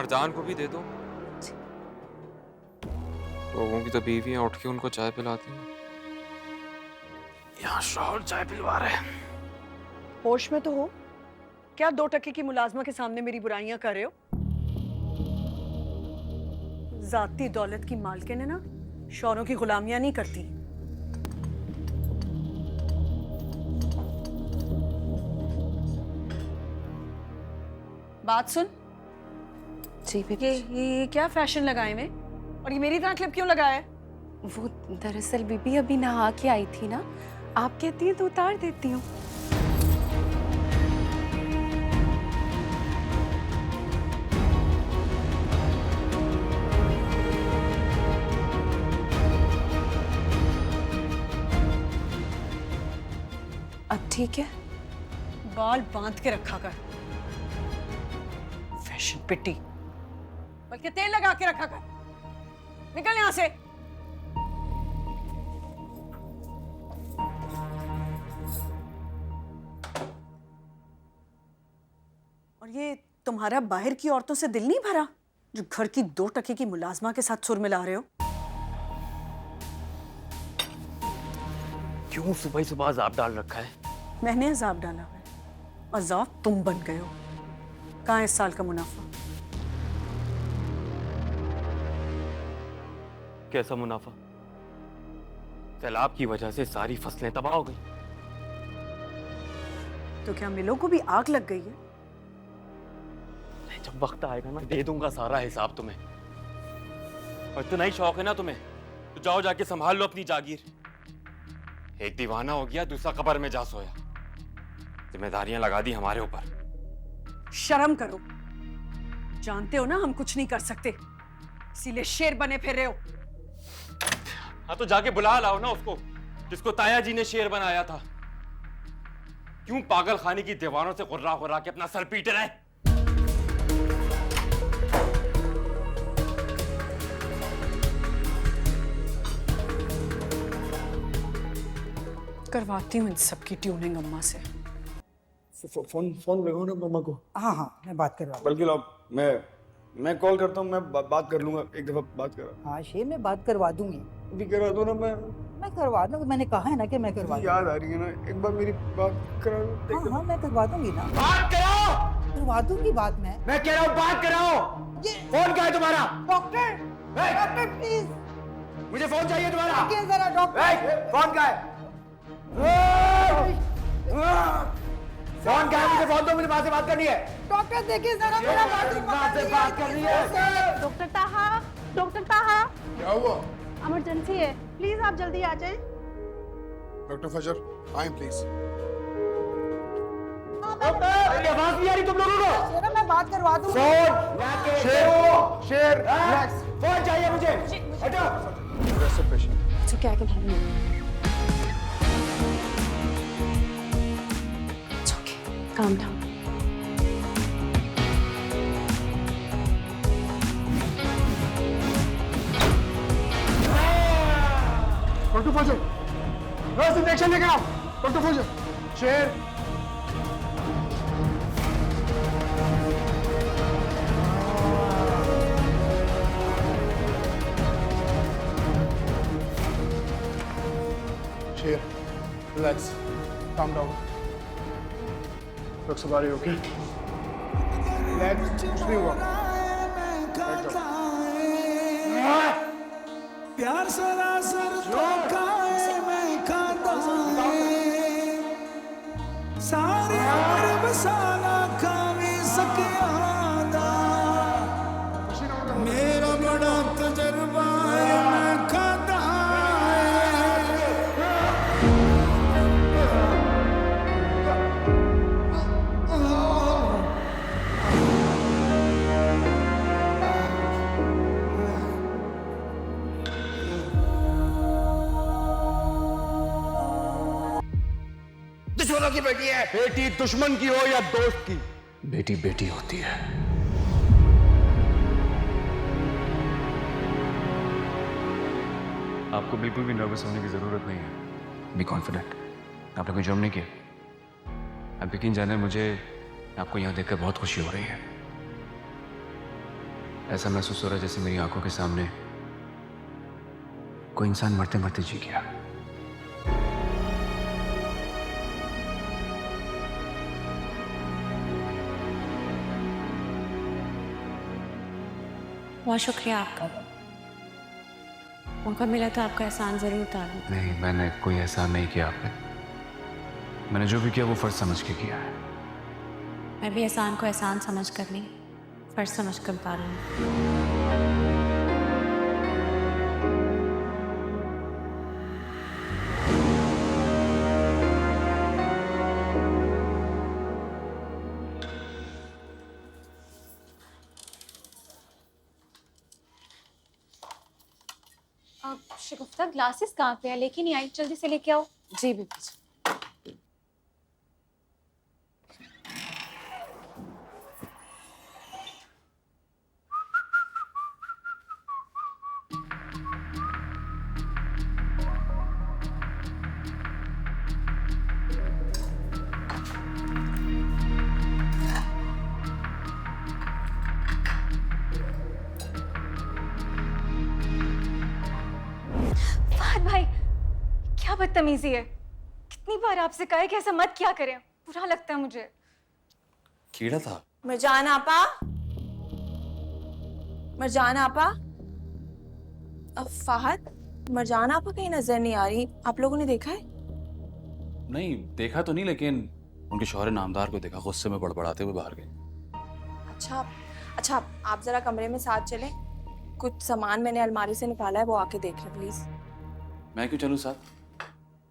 मरजान को भी दे दो। लोगों की तो बीवियां उठ के उनको चाय पिलाती हैं, यहाँ शौहर चाय पिलवा रहे हैं। होश में तो हो? क्या 2 टके की मुलाजमा के सामने मेरी बुराइयां कर रहे हो? जाती दौलत की मालकिन है ना, शौहरों की गुलामियां नहीं करती। बात सुन जी बेबी। ये क्या फैशन लगाए में, और ये मेरी तरह क्लिप क्यों लगाया है? वो दरअसल बीबी अभी नहा के आई थी ना, आप कहती हैं तो उतार देती हूँ। अब ठीक है? बाल बांध के रखा कर, फैशन पिट्टी, बल्कि तेल लगा के रखा कर। निकल यहां से। और ये तुम्हारा बाहर की औरतों से दिल नहीं भरा, जो घर की 2 टके की मुलाजमा के साथ सुर मिला रहे हो? क्यों सुबह सुबह अजाब डाल रखा है? मैंने अजाब डाला है, अजाब तुम बन गए हो। कहाँ है इस साल का मुनाफा? कैसा मुनाफा? सैलाब की वजह से सारी फसलें तबाह हो गई। तो क्या मिलों को भी आग लग गई है? जब वक्त आएगा ना, दे दूंगा सारा हिसाब तुम्हें। और इतना ही शौक है ना तुम्हें, तो जाओ जाके संभाल लो अपनी जागीर। एक दीवाना हो गया, दूसरा कब्र में जा सोया। जिम्मेदारियां लगा दी हमारे ऊपर। शर्म करो, जानते हो ना हम कुछ नहीं कर सकते, इसीलिए शेर बने फिर रहे हो। हाँ तो जाके बुला लाओ ना उसको, जिसको ताया जी ने शेर बनाया था। क्यों पागल खाने की दीवारों से गुर्रा गुर्रा के अपना सर पीट रहे? करवाती हूँ इन सबकी ट्यूनिंग अम्मा से। फोन लगाओ ना मम्मा को। हाँ हाँ मैं बात करवा। बल्कि लो, मैं कॉल करता हूँ, मैं बात कर लूंगा, एक दफा बात करा। हाँ शेर मैं बात करवा दूंगी। अभी करवा दो ना। मैं करवा दूंगी, मैंने कहा है ना कि मैं करवा दूंगी। याद आ रही है ना, एक बार मेरी बात करा दो। हाँ हाँ मैं करवा दूंगी ना, बात कराओ। करवा दूंगी बात। मैं कह रहा हूँ बात कराओ। फोन क्या है तुम्हारा? डॉक्टर, डॉक्टर प्लीज मुझे फोन चाहिए तुम्हारा। देखिए जरा डॉक्टर। फोन क्या है? फोन क्या है? मुझे फोन दो, मुझे वहां से बात करनी है। डॉक्टर देखिए जरा मेरा बात करनी है। डॉक्टर ताहा, डॉक्टर ताहा, क्या हुआ? इमरजेंसी है, प्लीज आप जल्दी आ जाएं। डॉक्टर फजर आए प्लीज। मेरी आवाज नहीं आ रही तुम लोगों को? शेर मैं बात करवा दूंगी। शेर रिलैक्स। फोन चाहिए मुझे। हटो। aggressive patient। तो क्या कर रही हूँ? Calm down. डॉक्टर फजर, बस इंजेक्शन लेके आओ। डॉक्टर फजर, शेर। शेर, रिलैक्स, काम डाउन। डॉक्टर सवारी ओके? रिलैक्स, कुछ नहीं हुआ। प्यार सरासर धोखा है, मैं खाता है सारे उम्र बसाना खावी सकियादा। मेरा बड़ा तजर्बा है, मैं खाता दुश्मनों की बेटी है। बेटी दुश्मन की हो या दोस्त की, बेटी बेटी होती है। आपको बिल्कुल भी नर्वस होने की जरूरत नहीं है। Be confident. आपने कोई जुर्म नहीं किया। अब यकीन जाने, मुझे आपको यहाँ देखकर बहुत खुशी हो रही है। ऐसा महसूस हो रहा है जैसे मेरी आंखों के सामने कोई इंसान मरते मरते जी गया। बहुत शुक्रिया आपका। मौका मिला तो आपका एहसान जरूर उतारूं। नहीं, मैंने कोई एहसान नहीं किया आप पे। मैंने जो भी किया वो फर्ज समझ के किया है। मैं भी एहसान को एहसान समझ कर नहीं, फर्ज समझ कर उतार रही हूं। शगुफ्ता ग्लासेस कहाँ पे है? लेके नहीं आई, जल्दी से लेके आओ। जी बीबी जी। फहद भाई, क्या बदतमीजी है। कितनी बार आपसे कहा है कि ऐसा मत किया करें, बुरा लगता है मुझे। कीड़ा था। मरजान आपा, मरजान आपा। फहद, मरजान आपा कहीं नजर नहीं आ रही, आप लोगों ने देखा है? नहीं देखा तो नहीं, लेकिन उनके शौहर नामदार को देखा, गुस्से में बड़बड़ाते हुए बाहर गए। अच्छा अच्छा, आप जरा कमरे में साथ चलें, कुछ सामान मैंने अलमारी से निकाला है, वो आके देख लें प्लीज। मैं क्यों चलूं साथ?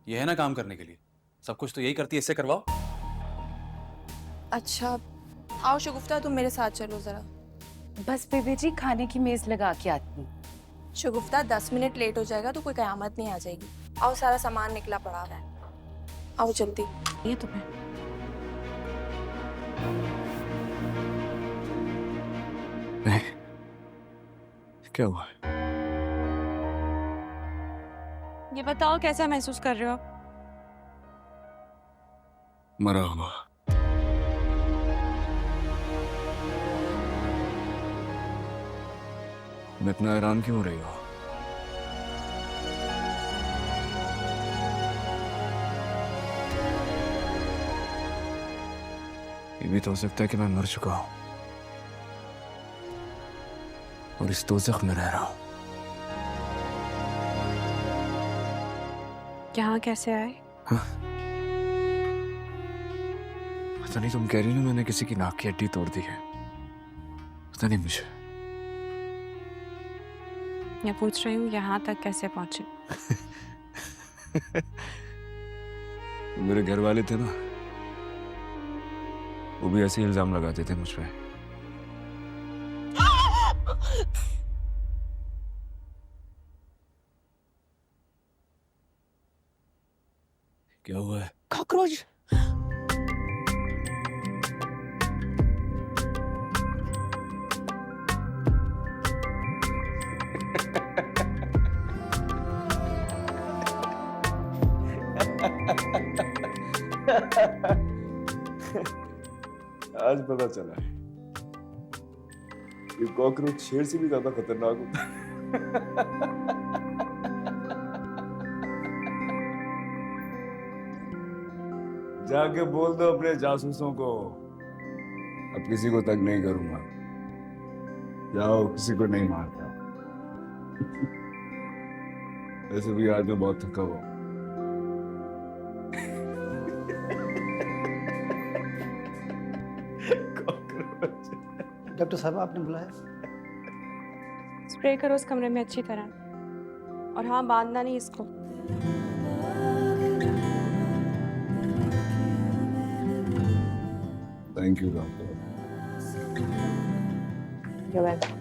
ये है ना काम करने के लिए, सब कुछ तो यही करती है, इससे करवाओ। अच्छा आओ शगुफ्ता, तुम मेरे साथ चलो जरा। बस बीबी जी, खाने की मेज लगा के आती हूँ। शगुफ्ता 10 मिनट लेट हो जाएगा तो कोई कयामत नहीं आ जाएगी। आओ, सारा सामान निकला पड़ा है, आओ जल्दी। ये तो मैं नहीं, क्या हुआ? ये बताओ कैसा महसूस कर रहे हो? मरा हुआ। मैं इतना हैरान क्यों हो रही हो? ये भी तो हो सकता है कि मैं मर चुका हूं और इस दोज़ख में रह रहा हूं। यहाँ कैसे आए? हाँ? पता नहीं, तुम कह रही हो ना मैंने किसी की नाक की हड्डी तोड़ दी है। पता नहीं मुझे। मैं पूछ रही हूँ यहाँ तक कैसे पहुंचे? मेरे घर वाले थे ना, वो भी ऐसे इल्जाम लगाते थे मुझ पे। क्या हुआ है? कॉकरोच। आज पता चला है ये कॉकरोच शेर से भी ज्यादा खतरनाक होता है। जाके बोल दो अपने जासूसों को, अब किसी को तंग नहीं करूंगा। जाओ, किसी को नहीं मारता। वैसे भी आज मैं बहुत थका हुआ हूं। डॉक्टर साहब आपने बुलाया? स्प्रे करो उस कमरे में अच्छी तरह, और हाँ, बांधना नहीं इसको। Thank you doctor. You're welcome.